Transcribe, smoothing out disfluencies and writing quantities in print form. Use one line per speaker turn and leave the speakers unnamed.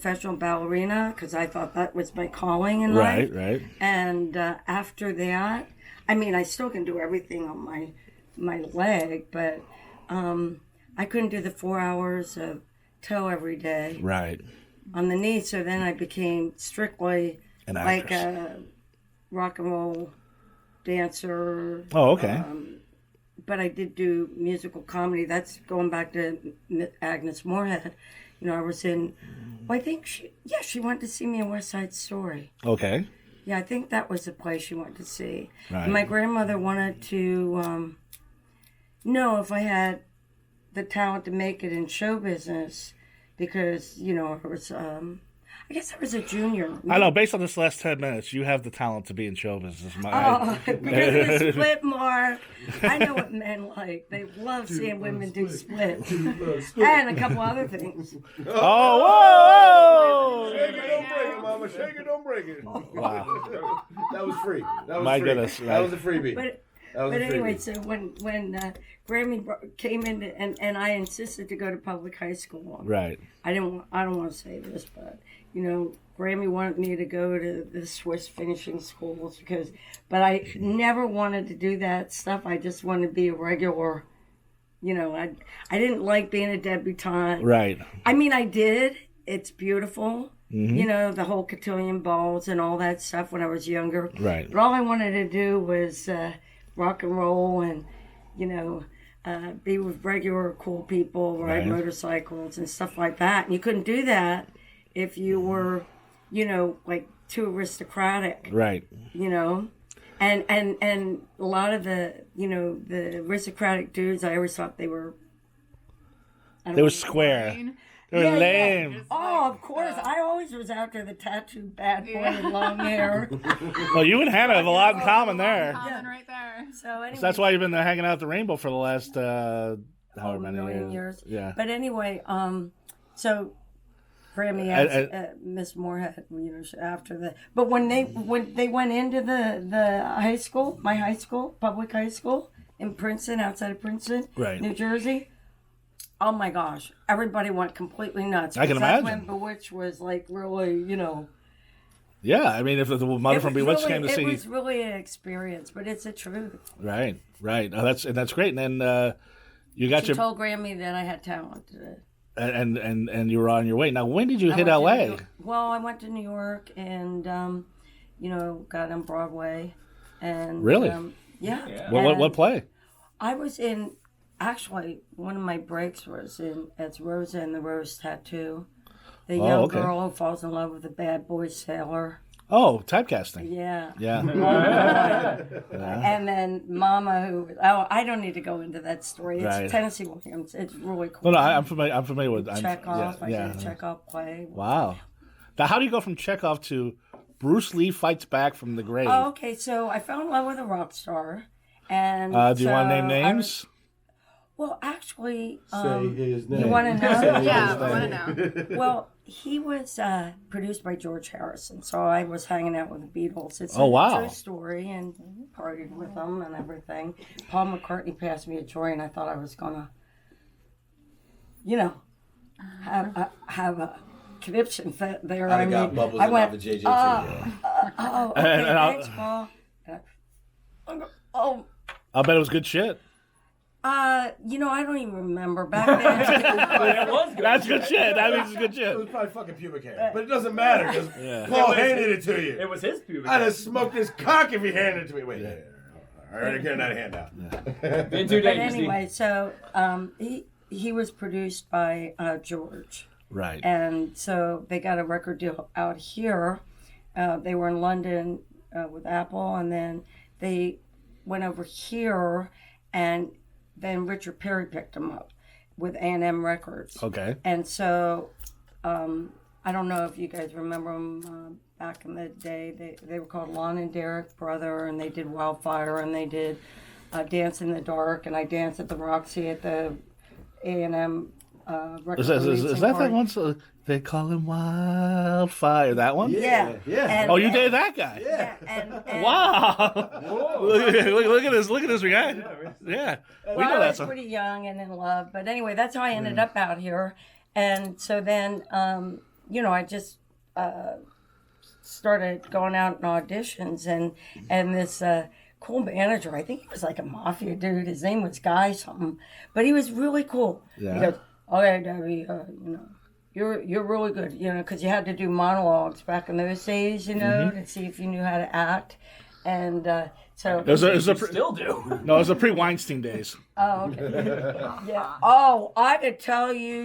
professional ballerina because I thought that was my calling in life.
Right.
And after that, I mean, I still can do everything on my leg, but I couldn't do the 4 hours of toe every day.
Right.
On the knee, so then I became strictly like a rock and roll dancer.
Oh, okay.
But I did do musical comedy. That's going back to Agnes Moorhead. You know, I was in, well, I think she went to see me in West Side Story.
Okay.
Yeah, I think that was the play she went to see.
Right.
And my grandmother wanted to know if I had the talent to make it in show business because, you know, I was, I guess I was a junior.
I know, based on this last 10 minutes, you have the talent to be in show business.
Because of the split, Mark. I know what men like. They love seeing women do splits. And a couple other things.
Oh, whoa!
Shake it, don't break it, mama. Shake it, don't break it.
Wow.
That was free. That was
My
free.
goodness.
That was a freebie.
But anyway, so when Grammy came in and I insisted to go to public high school.
Right.
I don't want to say this, but you know, Grammy wanted me to go to the Swiss finishing schools but I never wanted to do that stuff. I just wanted to be a regular. You know, I didn't like being a debutante.
Right.
I mean, I did. It's beautiful.
Mm-hmm.
You know, the whole cotillion balls and all that stuff when I was younger.
Right.
But all I wanted to do was rock and roll and, you know, be with regular cool people, ride motorcycles and stuff like that. And you couldn't do that if you were, you know, like too aristocratic.
Right.
You know? And a lot of the, you know, the aristocratic dudes, I always thought they were...
They were square. They were lame.
Yeah. Oh, of course. I always was after the tattooed bad boy with long hair.
Well, you and Hannah have a lot in common there.
Right there.
So anyway,
So that's why you've been hanging out at the Rainbow for the last however many
million
years.
years.
Yeah.
But anyway, so Grammy asked Miss Moorhead, you know, after the. But when they went into the high school, my high school, public high school in Princeton, outside of Princeton,
Right.
New Jersey. Oh my gosh! Everybody went completely nuts.
I can
That's
imagine.
when Bewitched was like really, you know.
Yeah, I mean, if the mother from Bewitched came to see,
it was really an experience, but it's the truth.
right. Oh, that's great. And then you got
She told Grammy that I had talent.
and you were on your way. Now, when did you hit
I went to
LA?
New York. Well, I went to New York and you know, got on Broadway, and
Really?
Yeah.
What play?
I was in. Actually, one of my breaks was as Rosa and the Rose Tattoo. The young girl who falls in love with the bad boy sailor.
Oh, typecasting.
Yeah.
Yeah.
And then Mama, who I don't need to go into that story. It's
Right.
Tennessee Williams. It's really cool.
No, I'm familiar with
Chekhov. I
yeah.
did a Chekhov play.
Wow. Now, how do you go from Chekhov to Bruce Lee fights back from the grave?
Oh, okay. So I fell in love with a rock star, and
do you want to name names?
Well, actually,
Say his name.
you want to know?
Yeah, I want to know.
Well, he was produced by George Harrison, so I was hanging out with the Beatles. It's
Oh, wow.
a true story, and partied with them and everything. Paul McCartney passed me a joint, and I thought I was gonna, you know, have a conniption there.
I got bubbles
I
in
went,
the JJ too.
okay, thanks, Paul. Oh.
I'll bet it was good shit.
You know, I don't even remember back then.
That was good.
That's good shit. That means it's good
It
shit.
was probably fucking pubic hair. But it doesn't matter because
Yeah.
Paul handed it to you.
It was his pubic.
I'd have smoked his cock if he handed it to me. Wait, I already got that hand out.
Been 2
But
days.
anyway, so he was produced by George.
Right.
And so they got a record deal out here. They were in London with Apple, and then they went over here, and then Richard Perry picked them up with A&M Records.
Okay.
And so I don't know if you guys remember them back in the day. They were called Lon and Derek Brother, and they did Wildfire, and they did Dance in the Dark, and I danced at the Roxy at the A&M record
Is
releasing
that
party.
one? So they call him Wildfire. That one?
Yeah. And-
Oh, you dated that guy?
Yeah. And
Wow. look at this. Look at this guy. Yeah. We
Well,
know
I
that
was
song.
pretty young and in love, but anyway, that's how I ended up out here. And so then I just started going out in auditions, and this cool manager, I think he was like a mafia dude. His name was Guy something, but he was really cool.
Yeah.
He goes, "Okay, Debbie, you're really good, because you had to do monologues back in those days, to see if you knew how to act." And so
It was a
Still do.
no, it was the pre-Weinstein days.
oh, okay. Yeah. Oh, I could tell you